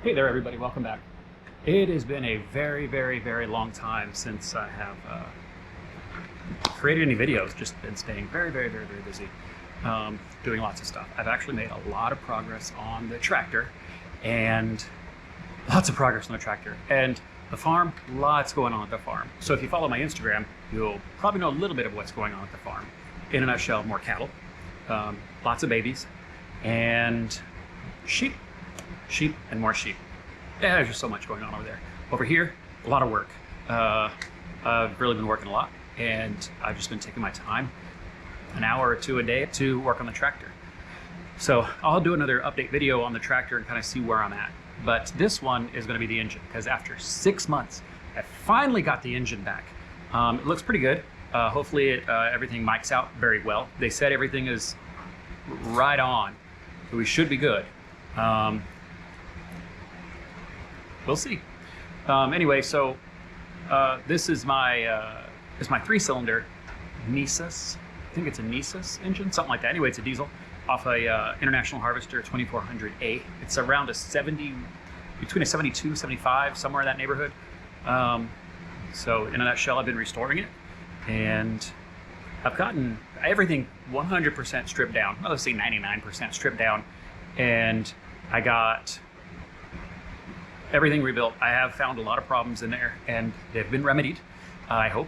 Hey there, everybody. Welcome back. It has been a very long time since I have created any videos. Just been staying very busy, doing lots of stuff. I've actually made a lot of progress on the tractor, and the farm. Lots going on at the farm. So if you follow my Instagram, you'll probably know a little bit of what's going on at the farm. In a nutshell, more cattle, lots of babies, and sheep and more sheep. Yeah, there's just so much going on over there. Over here, a lot of work. I've really been working a lot, and I've just been taking my time, an hour or two a day, to work on the tractor. So I'll do another update video on the tractor and kind of see where I'm at. But this one is going to be the engine, because after 6 months, I finally got the engine back. It looks pretty good. Hopefully everything mics out very well. They said everything is right on, so we should be good. We'll see. Anyway, so this is my 3-cylinder Nissus. I think it's a Nissus engine, something like that. Anyway, it's a diesel off a International Harvester 2400A. It's around between a 72, 75, somewhere in that neighborhood. So in a nutshell, I've been restoring it, and I've gotten everything 100% stripped down. Well, let's say 99% stripped down, and I got everything rebuilt. I have found a lot of problems in there, and they've been remedied, I hope.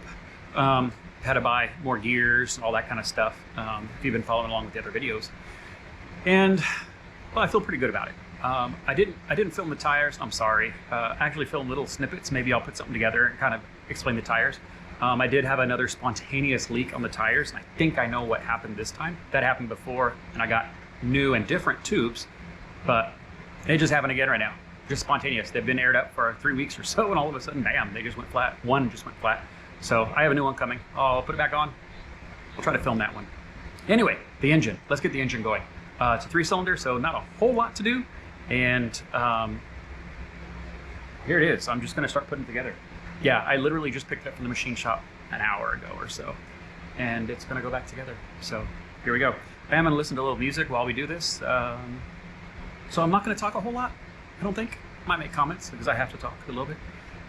Had to buy more gears and all that kind of stuff, if you've been following along with the other videos. And, well, I feel pretty good about it. I didn't film the tires, I'm sorry. I actually filmed little snippets. Maybe I'll put something together and kind of explain the tires. I did have another spontaneous leak on the tires, and I think I know what happened this time. That happened before, and I got new and different tubes, but it just happened again right now. Just spontaneous. They've been aired up for 3 weeks or so, and all of a sudden, bam, they just went flat. One just went flat. So I have a new one coming. I'll put it back on. I'll try to film that one. Anyway, the engine. Let's get the engine going. It's a 3-cylinder, so not a whole lot to do. And here it is. I'm just going to start putting it together. Yeah, I literally just picked it up from the machine shop an hour ago or so, and it's going to go back together. So here we go. I am going to listen to a little music while we do this. So I'm not going to talk a whole lot, I don't think. Might make comments because I have to talk a little bit.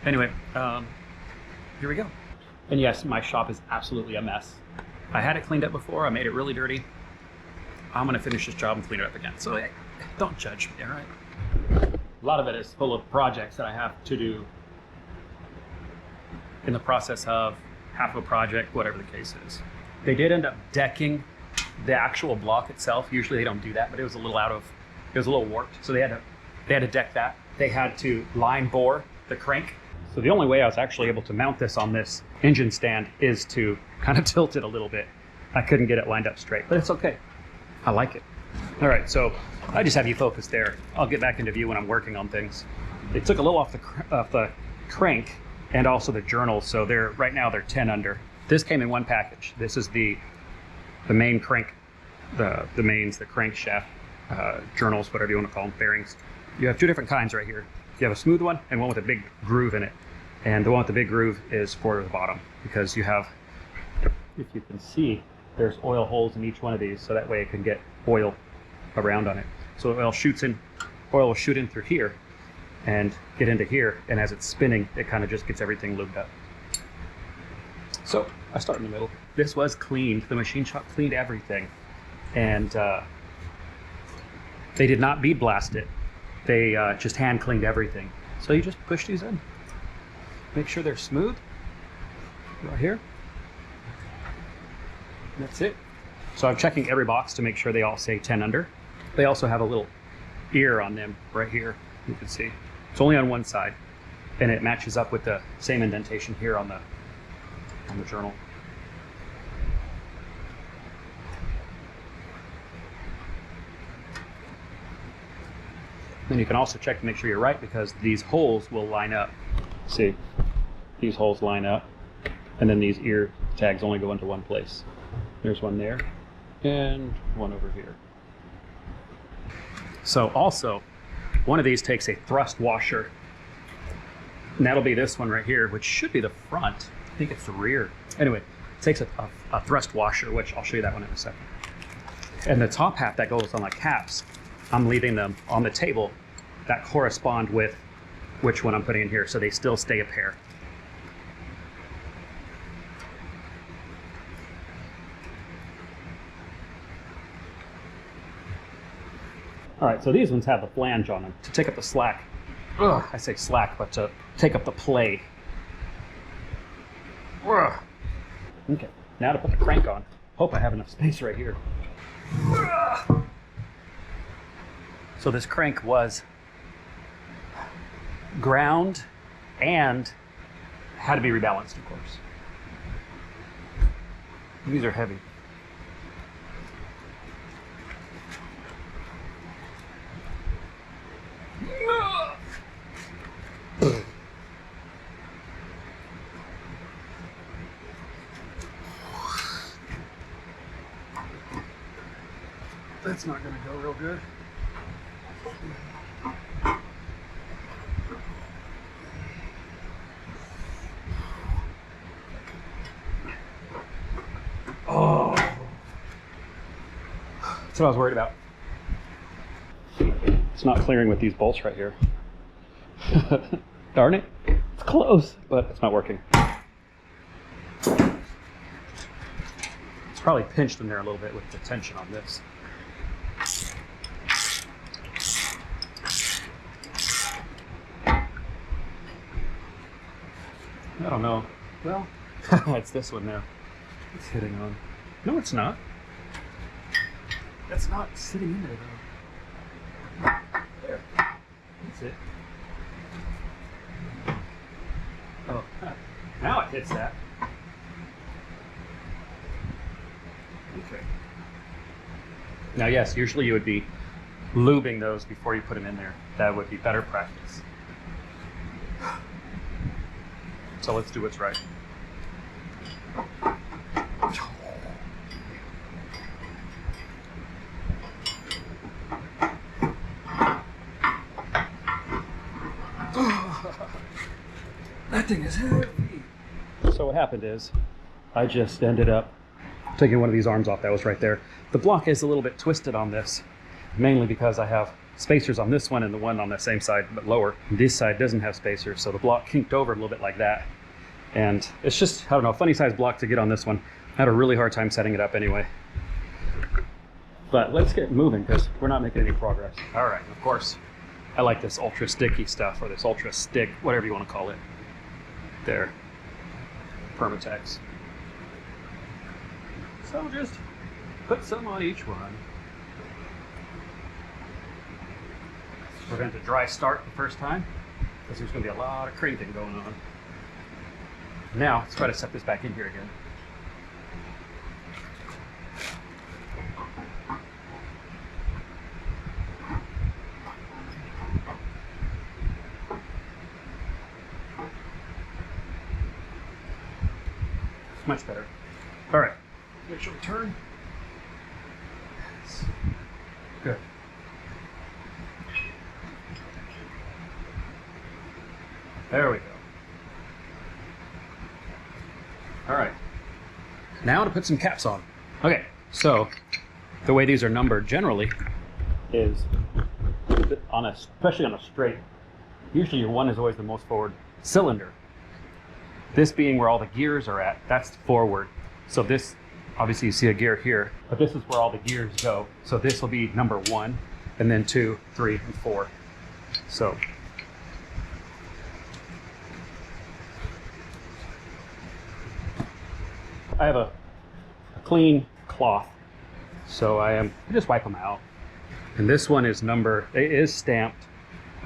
Anyway, here we go. And yes, my shop is absolutely a mess. I had it cleaned up before. I made it really dirty. I'm going to finish this job and clean it up again. So hey, don't judge me, all right? A lot of it is full of projects that I have to do in the process of half of a project, whatever the case is. They did end up decking the actual block itself. Usually they don't do that, but it was a little warped. So they had to deck that. They had to line bore the crank. So the only way I was actually able to mount this on this engine stand is to kind of tilt it a little bit. I couldn't get it lined up straight, but it's okay. I like it. All right, so I just have you focus there. I'll get back into view when I'm working on things. They took a little off the crank and also the journals, so right now they're 10 under. This came in one package. This is the main crank, the mains, the crankshaft, journals, whatever you want to call them, bearings. You have two different kinds right here. You have a smooth one and one with a big groove in it. And the one with the big groove is for the bottom, because you have, if you can see, there's oil holes in each one of these, so that way it can get oil around on it. So oil will shoot in through here and get into here, and as it's spinning, it kind of just gets everything lubed up. So I start in the middle. This was cleaned. The machine shop cleaned everything, and they did not bead blast it. They just hand cleaned everything. So you just push these in. Make sure they're smooth. Right here. And that's it. So I'm checking every box to make sure they all say 10 under. They also have a little ear on them right here. You can see. It's only on one side, and it matches up with the same indentation here on the journal. Then you can also check to make sure you're right, because these holes will line up. See, these holes line up, and then these ear tags only go into one place. There's one there, and one over here. So also, one of these takes a thrust washer, and that'll be this one right here, which should be the front. I think it's the rear. Anyway, it takes a thrust washer, which I'll show you that one in a second. And the top half that goes on the caps, I'm leaving them on the table that correspond with which one I'm putting in here, so they still stay a pair. All right, so these ones have the flange on them to take up the slack. Ugh, I say slack, but to take up the play. Ugh. Okay, now to put the crank on. Hope I have enough space right here. Ugh. So this crank was ground and had to be rebalanced, of course. These are heavy. That's not going to go real good. Oh, that's what I was worried about. It's not clearing with these bolts right here. Darn it. It's close, but it's not working. It's probably pinched in there a little bit with the tension on this. I don't know. Well, it's this one now. It's hitting on. No, it's not. That's not sitting in there though. There. That's it. Oh, now it hits that. Okay. Now, yes, usually you would be lubing those before you put them in there. That would be better practice. So let's do what's right. That thing is heavy. So what happened is I just ended up taking one of these arms off that was right there. The block is a little bit twisted on this, mainly because I have spacers on this one and the one on the same side but lower. This side doesn't have spacers, so the block kinked over a little bit like that. And it's just, I don't know, funny size block to get on this one. I had a really hard time setting it up anyway. But let's get moving because we're not making any progress. All right, of course, I like this ultra sticky stuff, or this ultra stick, whatever you want to call it. There, Permatex. So just put some on each one. Prevent a dry start the first time, because there's going to be a lot of cranking going on. Now, let's try to set this back in here again. It's much better. All right, make sure we turn. Good. There we go. All right, now to put some caps on. Okay, so the way these are numbered generally is on a, especially on a straight, usually your one is always the most forward cylinder. This being where all the gears are at, that's forward. So this, obviously you see a gear here, but this is where all the gears go. So this will be number 1, and then 2, 3, and 4. So I have a clean cloth, so I just wipe them out. And this one is it is stamped.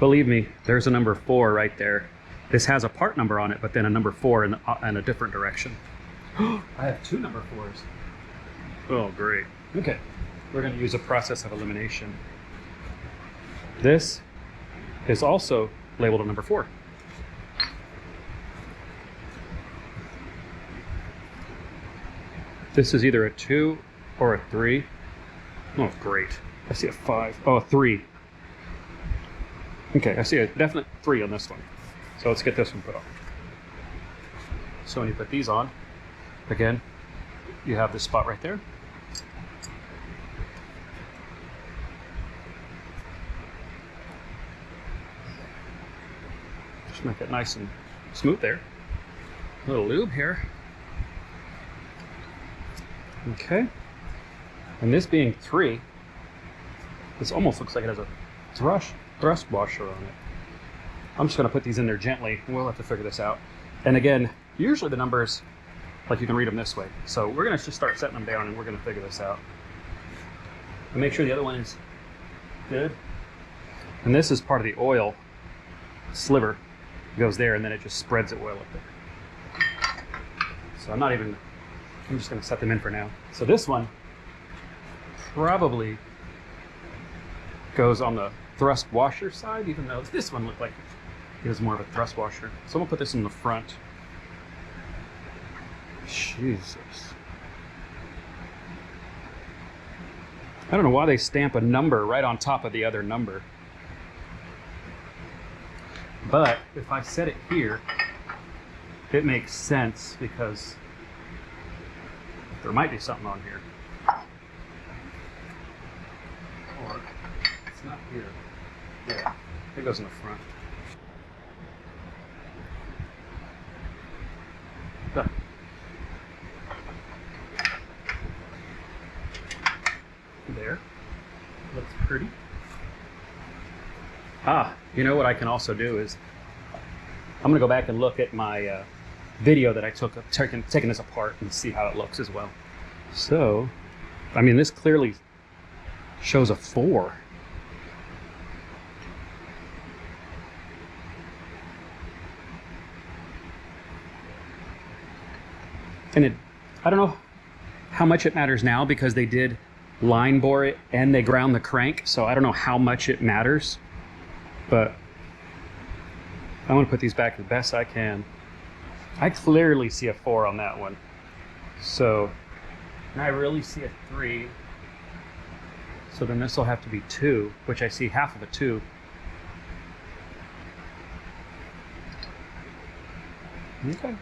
Believe me, there's a number 4 right there. This has a part number on it, but then a number 4 in a different direction. I have 2 number 4s. Oh, great. Okay, we're going to use a process of elimination. This is also labeled a number 4. This is either a 2 or a 3. Oh, great. I see a 5. Oh, a 3. Okay, I see a definite 3 on this one. So let's get this one put on. So when you put these on, again, you have this spot right there. Just make it nice and smooth there. A little lube here. Okay. And this being 3, this almost looks like it has a thrust washer on it. I'm just going to put these in there gently, and we'll have to figure this out. And again, usually the numbers, like you can read them this way. So we're going to just start setting them down, and we're going to figure this out. And make sure the other one is good. And this is part of the oil sliver. It goes there, and then it just spreads the oil up there. So I'm just going to set them in for now. So this one probably goes on the thrust washer side, even though this one looked like it was more of a thrust washer. So I'm going to put this in the front. Jesus. I don't know why they stamp a number right on top of the other number. But if I set it here, it makes sense because there might be something on here. Or it's not here. Yeah, it goes in the front. Done. There. Looks pretty. You know what I can also do is I'm going to go back and look at my video that I took of taking this apart and see how it looks as well. So, I mean, this clearly shows a 4. And I don't know how much it matters now because they did line bore it and they ground the crank. So I don't know how much it matters, but I want to put these back the best I can. I clearly see a 4 on that one. So, and I really see a 3. So then this will have to be 2, which I see half of a 2. Okay.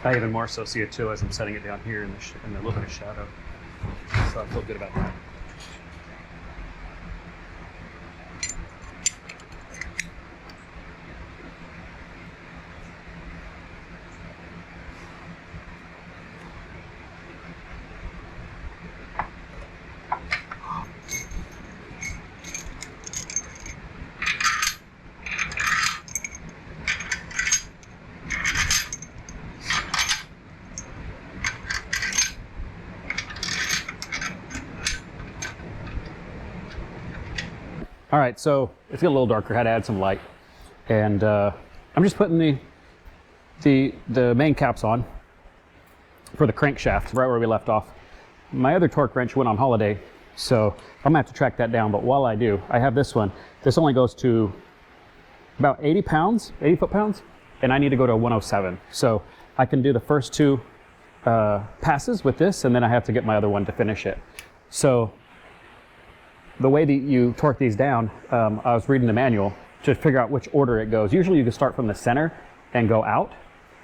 I even more so see it too as I'm setting it down here in the little bit of shadow. So I feel good about that. All right, so it's getting a little darker. I had to add some light, and I'm just putting the main caps on for the crankshaft right where we left off. My other torque wrench went on holiday, so I'm gonna have to track that down. But while I do, I have this one. This only goes to about 80 foot-pounds, and I need to go to 107. So I can do the first 2 passes with this, and then I have to get my other one to finish it. So the way that you torque these down, I was reading the manual to figure out which order it goes. Usually you can start from the center and go out,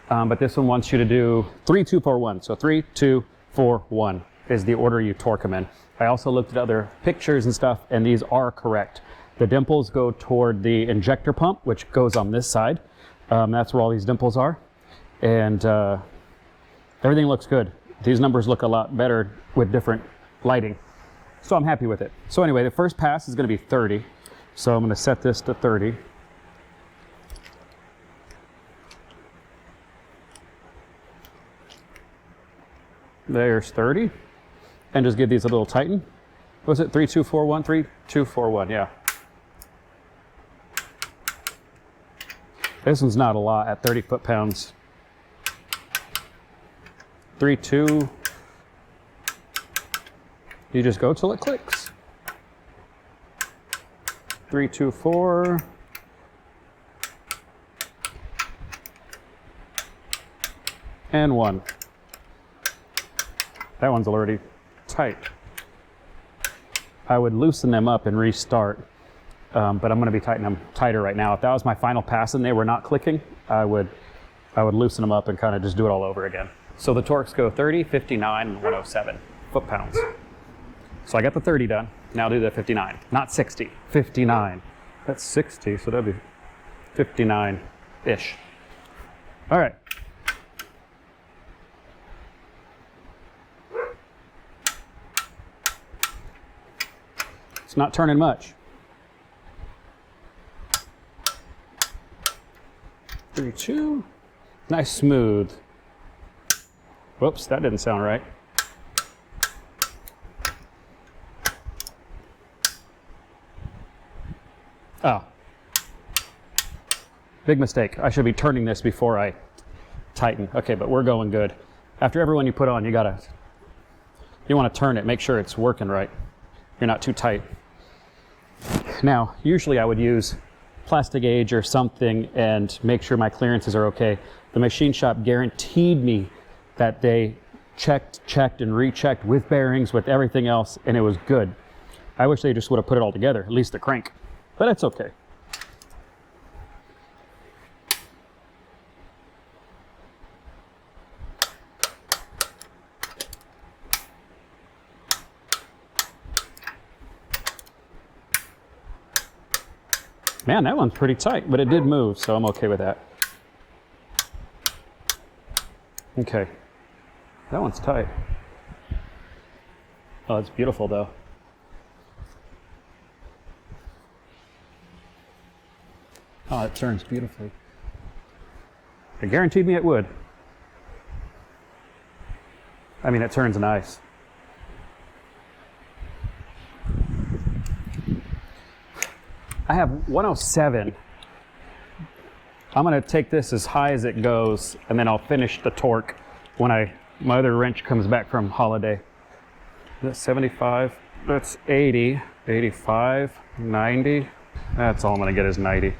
but this one wants you to do 3, 2, 4, 1. So 3, 2, 4, 1 is the order you torque them in. I also looked at other pictures and stuff, and these are correct. The dimples go toward the injector pump, which goes on this side. That's where all these dimples are. And everything looks good. These numbers look a lot better with different lighting. So I'm happy with it. So anyway, the first pass is going to be 30. So I'm going to set this to 30. There's 30. And just give these a little tighten. What was it? 3, 2, 4, 1, 3, 2, 4, 1. Yeah. This one's not a lot at 30 foot-pounds. 3, 2. You just go till it clicks. 3, 2, 4. And 1. That one's already tight. I would loosen them up and restart, but I'm going to be tightening them tighter right now. If that was my final pass and they were not clicking, I would loosen them up and kind of just do it all over again. So the torques go 30, 59, and 107 foot-pounds. So I got the 30 done. Now do the 59. Not 60, 59. That's 60, so that'd be 59-ish. All right. It's not turning much. 32. Nice smooth. Whoops, that didn't sound right. Oh. Big mistake. I should be turning this before I tighten. Okay, but we're going good. After every one you put on, you want to turn it, make sure it's working right. You're not too tight. Now, usually I would use plastic gauge or something and make sure my clearances are okay. The machine shop guaranteed me that they checked, and rechecked with bearings, with everything else, and it was good. I wish they just would have put it all together, at least the crank, but it's okay. Man, that one's pretty tight, but it did move, so I'm okay with that. Okay, that one's tight. Oh, it's beautiful though. Oh, it turns beautifully. They guaranteed me it would. I mean, it turns nice. I have 107. I'm gonna take this as high as it goes, and then I'll finish the torque when my other wrench comes back from holiday. That's 75, that's 80, 85, 90. That's all I'm gonna get is 90.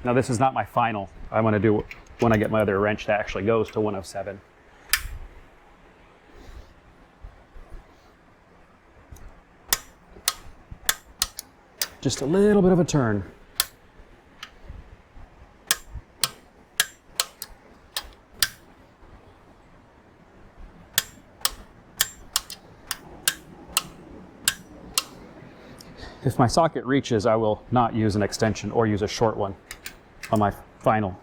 Now this is not my final. I'm gonna do when I get my other wrench that actually goes to 107. Just a little bit of a turn. If my socket reaches, I will not use an extension or use a short one on my final.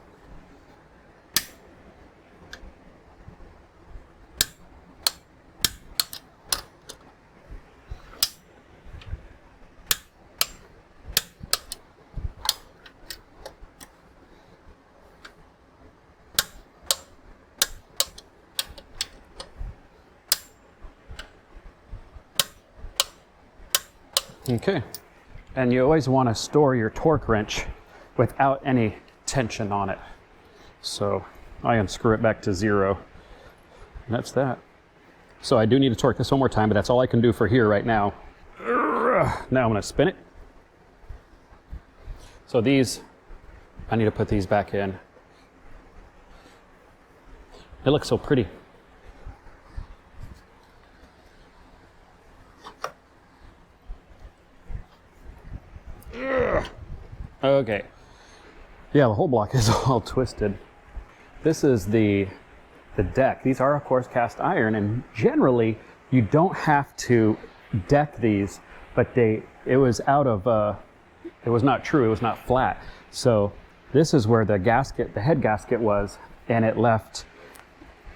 Okay, and you always want to store your torque wrench without any tension on it. So I unscrew it back to 0. And that's that. So I do need to torque this one more time, but that's all I can do for here right now. Now I'm going to spin it. So these, I need to put these back in. It looks so pretty. Okay. Yeah, the whole block is all twisted. This is the deck. These are, of course, cast iron, and generally you don't have to deck these, but it was out of, it was not true, it was not flat. So this is where the gasket, the head gasket was, and it left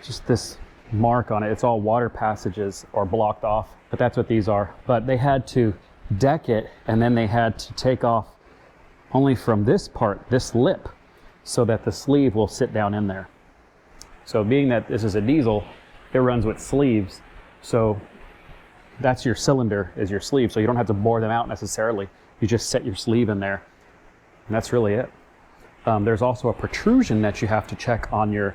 just this mark on it. It's all water passages or blocked off, but that's what these are. But they had to deck it, and then they had to take off only from this part, this lip, so that the sleeve will sit down in there. So being that this is a diesel, it runs with sleeves. So that's your cylinder, is your sleeve. So you don't have to bore them out necessarily. You just set your sleeve in there. And that's really it. There's also a protrusion that you have to check on your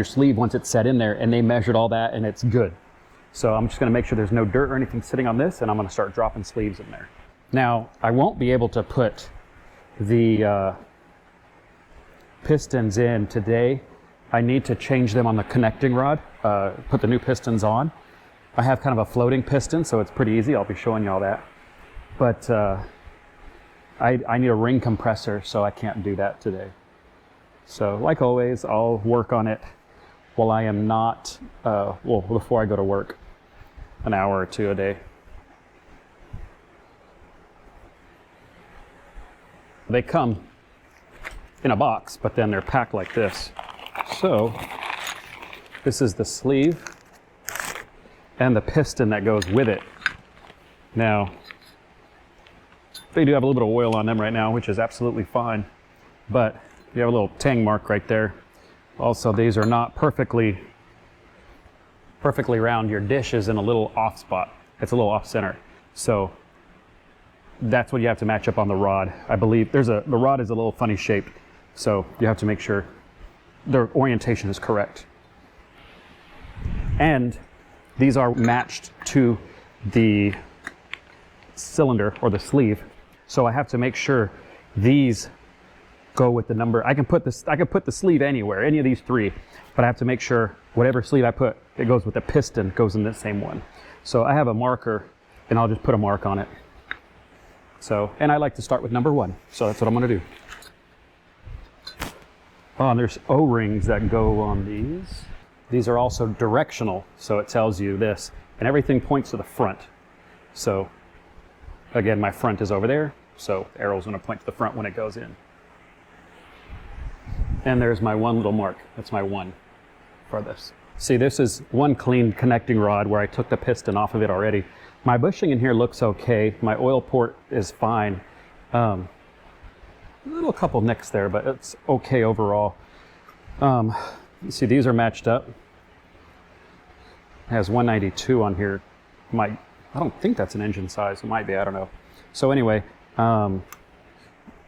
sleeve once it's set in there, and they measured all that and it's good. So I'm just gonna make sure there's no dirt or anything sitting on this, and I'm gonna start dropping sleeves in there. Now, I won't be able to put the pistons in today. I need to change them on the connecting rod, put the new pistons on. I have kind of a floating piston, so it's pretty easy. I'll be showing you all that. But I need a ring compressor, so I can't do that today. So like always, I'll work on it while I am not, well, before I go to work, an hour or two a day. They come in a box, but then they're packed like this. So this is the sleeve and the piston that goes with it. Now, they do have a little bit of oil on them right now, which is absolutely fine, but you have a little tang mark right there. Also, these are not perfectly round. Your dish is in a little off spot. It's a little off center. So that's what you have to match up on the rod. I believe the rod is a little funny shaped, so you have to make sure their orientation is correct. And these are matched to the cylinder or the sleeve. So I have to make sure these go with the number. I can put the sleeve anywhere, any of these three, but I have to make sure whatever sleeve I put, it goes with the piston, goes in the same one. So I have a marker and I'll just put a mark on it. So, and I like to start with number 1. So that's what I'm gonna do. Oh, and there's O-rings that go on these. These are also directional, so it tells you this, and everything points to the front. So again, my front is over there, so the arrow's gonna point to the front when it goes in. And there's my one little mark. That's my 1 for this. See, this is one clean connecting rod where I took the piston off of it already. My bushing in here looks okay. My oil port is fine. A little couple nicks there, but it's okay overall. You see, these are matched up. It has 192 on here. I don't think that's an engine size. It might be, I don't know. So anyway, you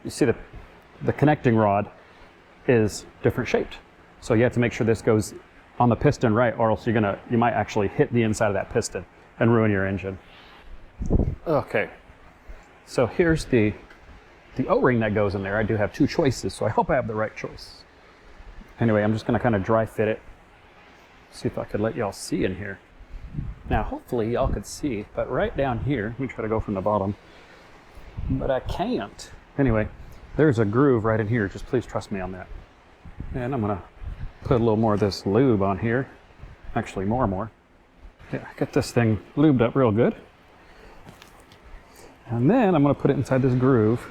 see the connecting rod is different shaped. So you have to make sure this goes on the piston right, or else you might actually hit the inside of that piston and ruin your engine. Okay, so here's the O-ring that goes in there. I do have 2 choices, so I hope I have the right choice. Anyway, I'm just gonna kind of dry fit it. See if I could let y'all see in here. Now, hopefully y'all could see, but right down here, let me try to go from the bottom, but I can't. Anyway, there's a groove right in here. Just please trust me on that. And I'm gonna put a little more of this lube on here. Actually, more. Yeah, get this thing lubed up real good. And then I'm gonna put it inside this groove.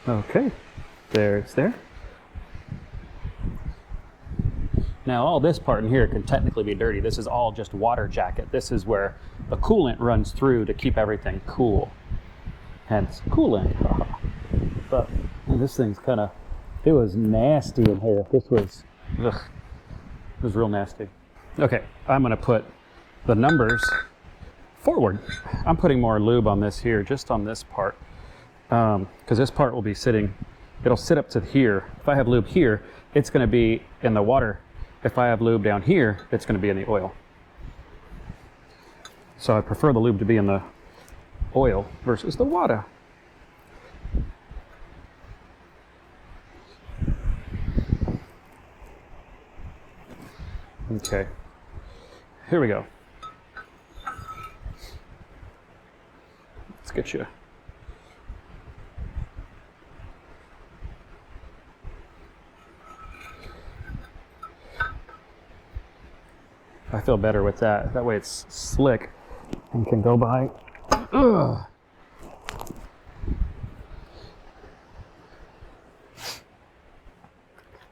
Okay, there it's there. Now all this part in here can technically be dirty. This is all just water jacket. This is where the coolant runs through to keep everything cool. Hence coolant. But this thing's kind of, it was nasty in here. This was, ugh, it was real nasty. Okay, I'm gonna put the numbers forward. I'm putting more lube on this here, just on this part. Because this part will be sitting, it'll sit up to here. If I have lube here, it's gonna be in the water. If I have lube down here, it's going to be in the oil. So I prefer the lube to be in the oil versus the water. Okay, here we go. Let's get you. I feel better with that. That way it's slick and can go by. Ugh.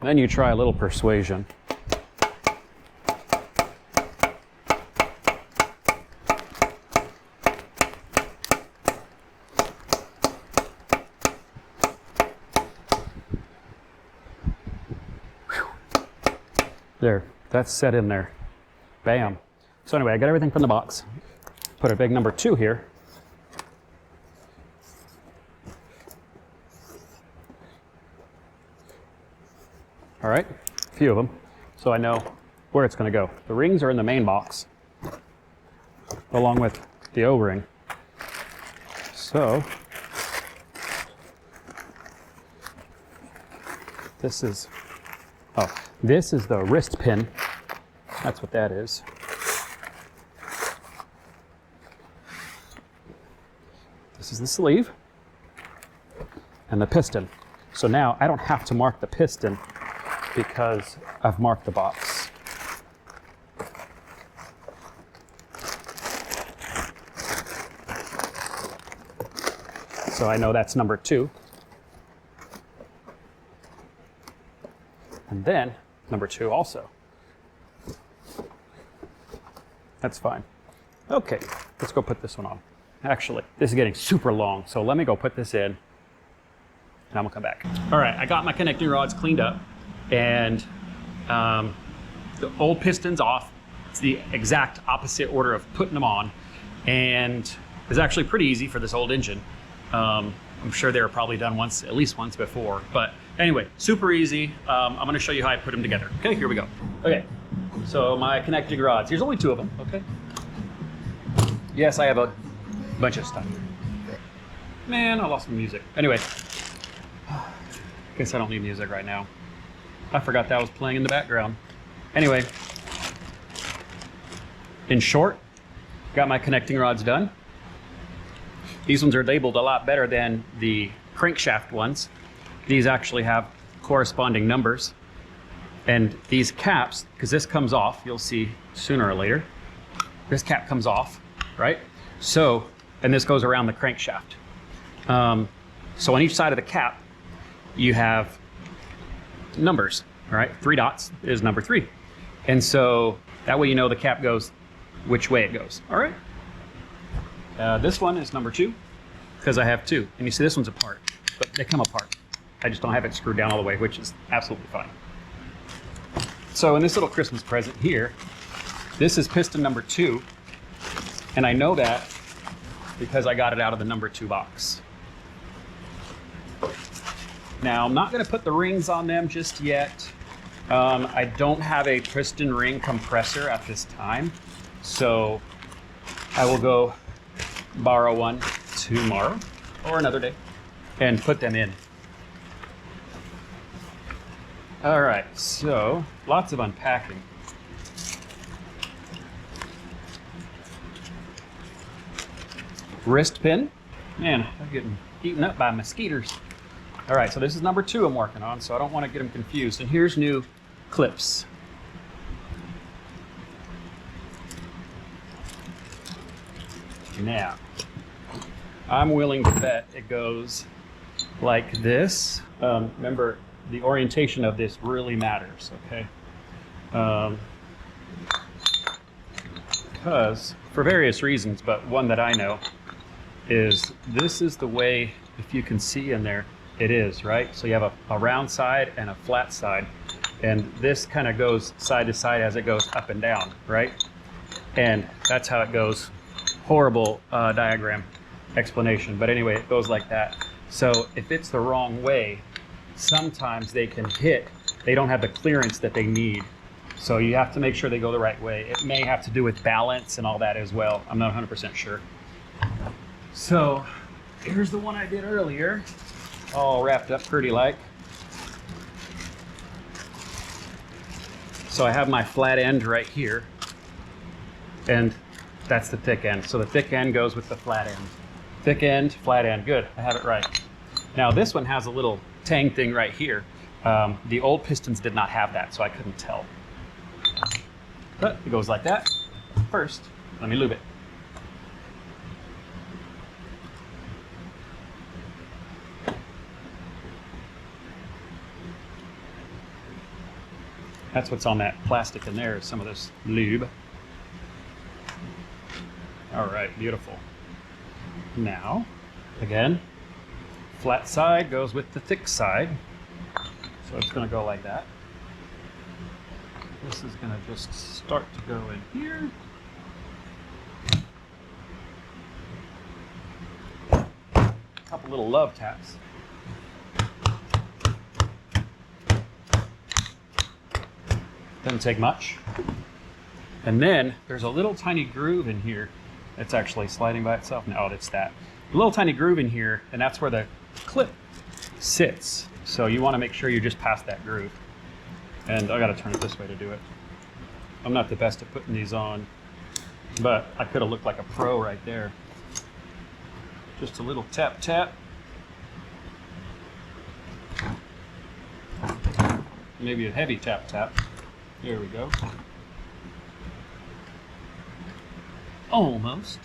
Then you try a little persuasion. There, that's set in there. Bam. So anyway, I got everything from the box. Put a big number 2 here. All right, a few of them, so I know where it's going to go. The rings are in the main box, along with the O-ring. So this is the wrist pin. That's what that is. This is the sleeve and the piston. So now I don't have to mark the piston because I've marked the box. So I know that's number 2. And then number 2 also. That's fine. Okay, let's go put this one on. Actually, this is getting super long, so let me go put this in and I'm gonna come back. All right, I got my connecting rods cleaned up and the old piston's off. It's the exact opposite order of putting them on, and it's actually pretty easy for this old engine. I'm sure they were probably done at least once before, but anyway, super easy. I'm gonna show you how I put them together. Okay, here we go. Okay, so my connecting rods, here's only 2 of them, okay? Yes, I have a bunch of stuff. Man, I lost my music. Anyway, guess I don't need music right now. I forgot that was playing in the background. Anyway, in short, got my connecting rods done. These ones are labeled a lot better than the crankshaft ones. These actually have corresponding numbers. And these caps, because this comes off, you'll see sooner or later, this cap comes off, right? So, and this goes around the crankshaft. So on each side of the cap, you have numbers, all right? 3 dots is number 3. And so that way you know the cap goes which way it goes, all right? This one is number 2 because I have 2. And you see this one's apart, but they come apart. I just don't have it screwed down all the way, which is absolutely fine. So in this little Christmas present here, this is piston number 2. And I know that because I got it out of the number 2 box. Now I'm not gonna put the rings on them just yet. I don't have a piston ring compressor at this time. So I will go borrow one tomorrow or another day and put them in. All right, so lots of unpacking. Wrist pin. Man, I'm getting eaten up by mosquitoes. All right, so this is number 2 I'm working on, so I don't want to get them confused. And here's new clips. Now, I'm willing to bet it goes like this. Remember, the orientation of this really matters, okay? Because, for various reasons, but one that I know is this is the way, if you can see in there, it is, right? So you have a round side and a flat side. And this kind of goes side to side as it goes up and down, right? And that's how it goes. Horrible diagram explanation, but anyway, it goes like that. So if it's the wrong way, sometimes they can hit, they don't have the clearance that they need. So you have to make sure they go the right way. It may have to do with balance and all that as well. I'm not 100% sure. So here's the one I did earlier, all wrapped up pretty like. So I have my flat end right here, and that's the thick end. So the thick end goes with the flat end. Thick end, flat end, good, I have it right. Now this one has a little tang thing right here. The old pistons did not have that, so I couldn't tell. But it goes like that. First, let me lube it. That's what's on that plastic in there, is some of this lube. All right, beautiful. Now, again, flat side goes with the thick side. So it's gonna go like that. This is gonna just start to go in here. A couple little love taps. Doesn't take much. And then there's a little tiny groove in here. It's actually sliding by itself. No, it's that. A little tiny groove in here, and that's where the clip sits. So you want to make sure you're just past that groove. And I got to turn it this way to do it. I'm not the best at putting these on, but I could have looked like a pro right there. Just a little tap tap. Maybe a heavy tap tap. There we go. Almost.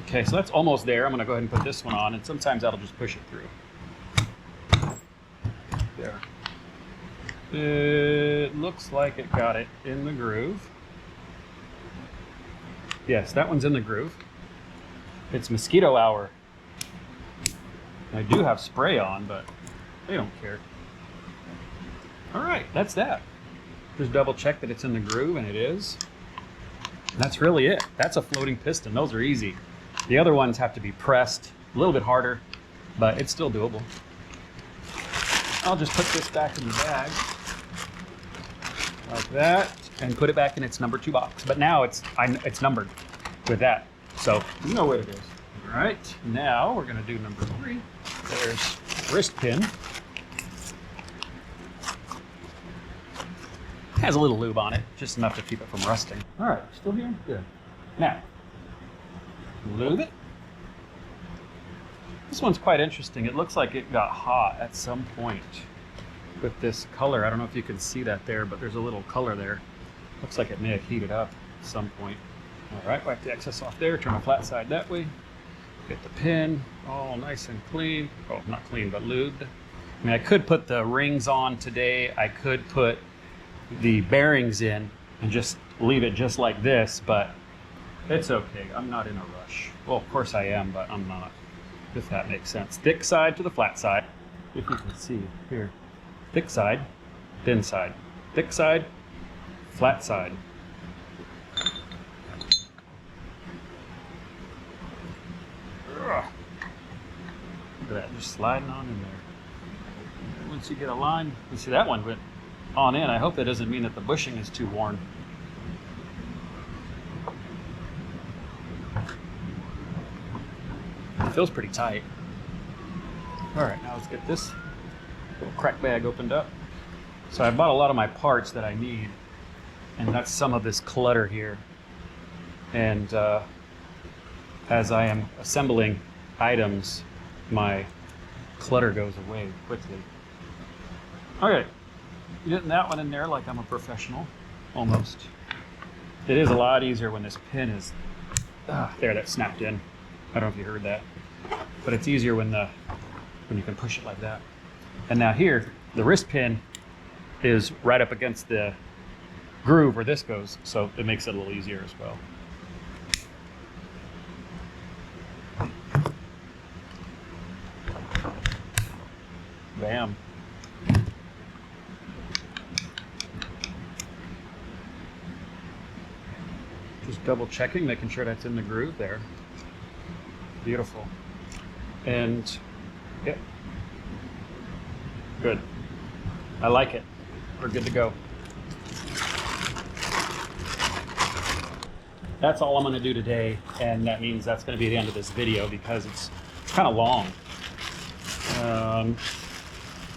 Okay, so that's almost there. I'm gonna go ahead and put this one on, and sometimes that'll just push it through. There. It looks like it got it in the groove. Yes, that one's in the groove. It's mosquito hour. I do have spray on, but they don't care. All right, that's that. Just double check that it's in the groove, and it is. That's really it. That's a floating piston. Those are easy. The other ones have to be pressed a little bit harder, but it's still doable. I'll just put this back in the bag like that and put it back in its number 2 box. But now it's numbered with that, so you know where it is. All right, now we're gonna do number 3. There's wrist pin. Has a little lube on it, just enough to keep it from rusting. All right, still here? Good. Now, lube it. This one's quite interesting. It looks like it got hot at some point with this color. I don't know if you can see that there, but there's a little color there. Looks like it may have heated up at some point. All right, wipe the excess off there, turn the flat side that way. Get the pin all nice and clean. Oh, not clean, but lubed. I mean, I could put the rings on today. I could put the bearings in and just leave it just like this, but it's okay. I'm not in a rush. Well, of course I am, but I'm not, if that makes sense. Thick side to the flat side. If you can see here. Thick side, thin side. Thick side, flat side. Ugh. Look at that, just sliding on in there. Once you get a line, you see that one went on in. I hope that doesn't mean that the bushing is too worn. It feels pretty tight. All right, now let's get this little crack bag opened up. So I bought a lot of my parts that I need, and that's some of this clutter here. And as I am assembling items, my clutter goes away quickly. Okay. Getting that one in there like I'm a professional, almost. It is a lot easier when this pin is, there, that snapped in. I don't know if you heard that, but it's easier when you can push it like that. And now here, the wrist pin is right up against the groove where this goes, so it makes it a little easier as well. Bam. Just double checking, making sure that's in the groove there. Beautiful. And yeah, good. I like it. We're good to go. That's all I'm going to do today, and that means that's going to be the end of this video because it's kind of long.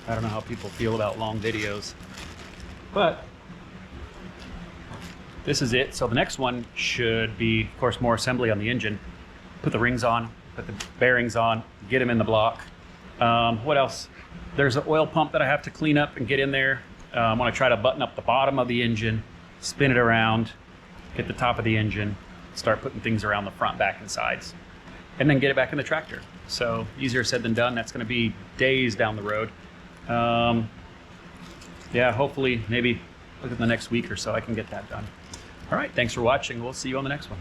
I don't know how people feel about long videos, but this is it. So the next one should be, of course, more assembly on the engine. Put the rings on, put the bearings on, get them in the block. What else? There's an oil pump that I have to clean up and get in there. I want to try to button up the bottom of the engine, spin it around, get the top of the engine, start putting things around the front, back, and sides, and then get it back in the tractor. So easier said than done. That's going to be days down the road. Yeah, hopefully, maybe within the next week or so, I can get that done. All right, thanks for watching. We'll see you on the next one.